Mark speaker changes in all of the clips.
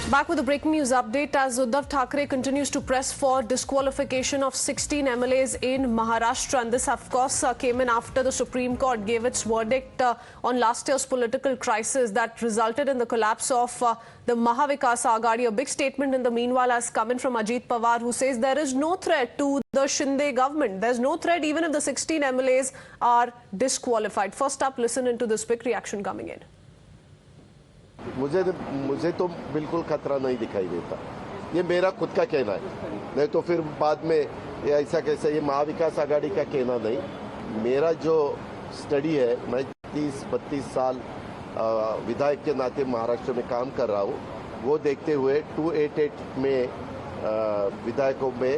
Speaker 1: Back with a breaking news update as Uddhav Thackeray continues to press for disqualification of 16 MLAs in Maharashtra. And this, of course, came in after the Supreme Court gave its verdict on last year's political crisis that resulted in the collapse of the Mahavikas Aghadi. A big statement in the meanwhile has come in from Ajit Pawar, who says there is no threat to the Shinde government. There's no threat even if the 16 MLAs are disqualified. First up, listen into this quick reaction coming in.
Speaker 2: मुझे तो बिल्कुल खतरा नहीं दिखाई देता। ये मेरा खुद का कहना है, नहीं तो फिर बाद में ये ऐसा कैसे, ये महाविकास आघाड़ी का कहना नहीं। मेरा जो स्टडी है, मैं 30-32 साल विधायक के नाते महाराष्ट्र में काम कर रहा हूँ, वो देखते हुए 288 में विधायकों में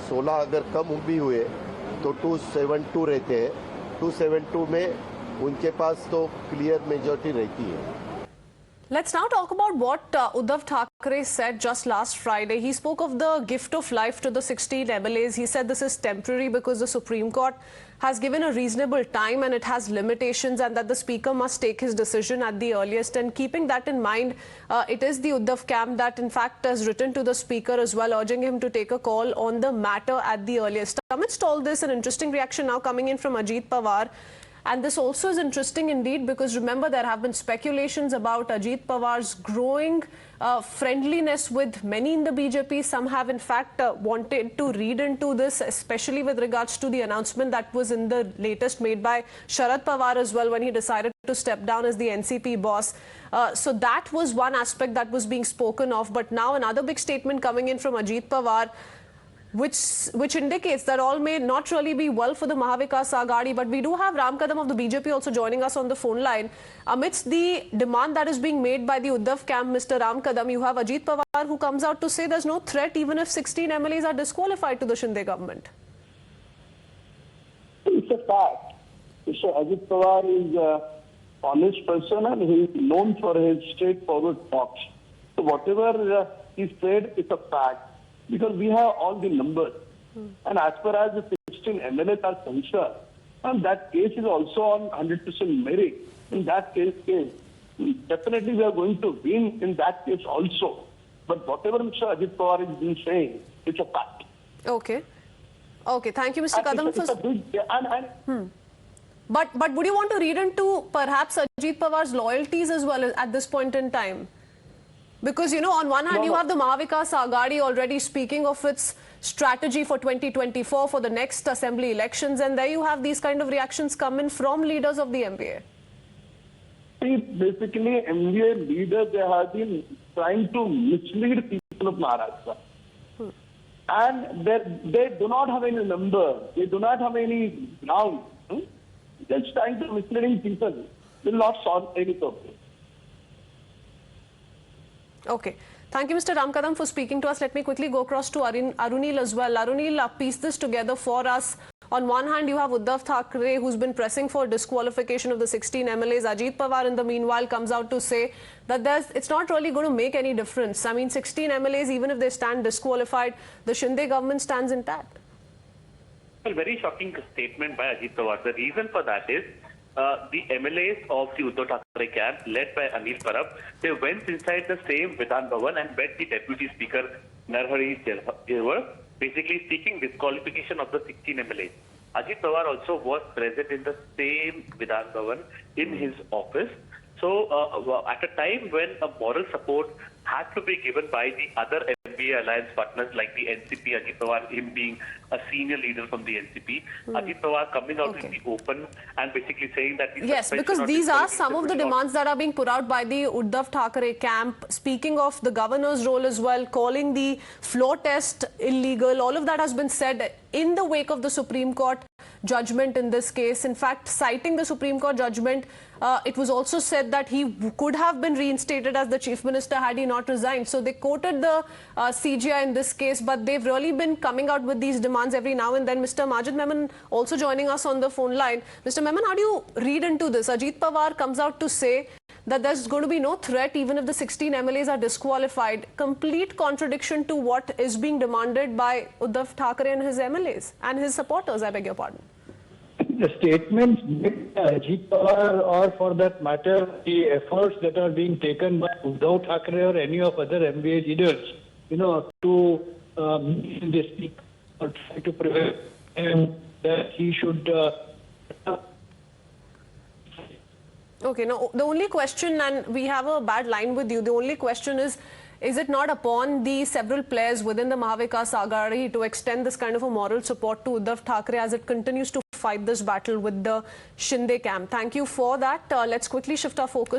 Speaker 2: 16 अगर कम भी हुए तो 272 रहते हैं। 272 में उनके पास तो क्लियर मेजॉरिटी रहती है।
Speaker 1: Let's now talk about what Uddhav Thackeray said just last Friday. He spoke of the gift of life to the 16 MLAs. He said this is temporary because the Supreme Court has given a reasonable time and it has limitations, and that the Speaker must take his decision at the earliest. And keeping that in mind, it is the Uddhav camp that in fact has written to the Speaker as well, urging him to take a call on the matter at the earliest. Amidst all this, an interesting reaction now coming in from Ajit Pawar. And this also is interesting indeed because remember there have been speculations about Ajit Pawar's growing friendliness with many in the BJP. Some have in fact wanted to read into this, especially with regards to the announcement that was in the latest made by Sharad Pawar as well when he decided to step down as the NCP boss. So that was one aspect that was being spoken of. But now another big statement coming in from Ajit Pawar, which indicates that all may not really be well for the Mahavikas Aghadi. But we do have Ram Kadam of the BJP also joining us on the phone line. Amidst the demand that is being made by the Uddhav camp, Mr. Ram Kadam, you have Ajit Pawar who comes out to say there's no threat even if 16 MLAs are disqualified to the Shinde government.
Speaker 3: It's a fact. So Ajit Pawar is an honest person and he is known for his straightforward talks. So whatever he said is a fact. Because we have all the numbers. And as far as the 16 MLAs are concerned, and that case is also on 100% merit. In that case, definitely we are going to win in that case also. But whatever Mr. Ajit Pawar has been saying, it's a fact.
Speaker 1: Okay. Okay, thank you, Mr. Kadam. But would you want to read into perhaps Ajit Pawar's loyalties as well at this point in time? Because, you know, on one hand, you have the Mahavikas Aghadi already speaking of its strategy for 2024 for the next assembly elections. And there you have these kind of reactions coming from leaders of the MBA.
Speaker 3: See, basically, MBA leaders, they have been trying to mislead people of Maharashtra. And they do not have any number. They do not have any ground. Just trying to misleading people will not solve any problem.
Speaker 1: Okay. Thank you, Mr. Ram Kadam, for speaking to us. Let me quickly go across to Arunil as well. Arunil, piece this together for us. On one hand, you have Uddhav Thackeray, who's been pressing for disqualification of the 16 MLAs. Ajit Pawar, in the meanwhile, comes out to say that it's not really going to make any difference. I mean, 16 MLAs, even if they stand disqualified, the Shinde government stands intact.
Speaker 4: Well, very shocking statement by Ajit Pawar. The reason for that is the MLAs of the Uddhav Thackeray camp, led by Anil Parab, they went inside the same Vidhan Bhavan and met the Deputy Speaker Narhari Jewar, basically seeking disqualification of the 16 MLAs. Ajit Pawar also was present in the same Vidhan Bhavan in his office. So at a time when a moral support had to be given by the other MBA alliance partners like the NCP, Ajit Pawar, him being a senior leader from the NCP, Ajit Pawar coming out in the open and basically saying that...
Speaker 1: Yes, because these are some of the demands that are being put out by the Uddhav Thackeray camp. Speaking of the governor's role as well, calling the floor test illegal, all of that has been said in the wake of the Supreme Court judgment in this case. In fact, citing the Supreme Court judgment, it was also said that he could have been reinstated as the Chief Minister had he not resigned. So they quoted the CGI in this case, but they've really been coming out with these demands every now and then. Mr. Majid Memon also joining us on the phone line. Mr. Memon, how do you read into this? Ajit Pawar comes out to say that there's going to be no threat even if the 16 MLAs are disqualified. Complete contradiction to what is being demanded by Uddhav Thackeray and his MLAs and his supporters, I beg your pardon.
Speaker 5: the statements made by Ajit Pawar, or for that matter, the efforts that are being taken by Uddhav Thackeray or any of other MLA leaders, to this speak or try to prevent him that he should.
Speaker 1: Okay, now the only question, and we have a bad line with you, the only question is it not upon the several players within the Mahavikas Aghadi to extend this kind of a moral support to Uddhav Thackeray as it continues to fight this battle with the Shinde camp? Thank you for that. Let's quickly shift our focus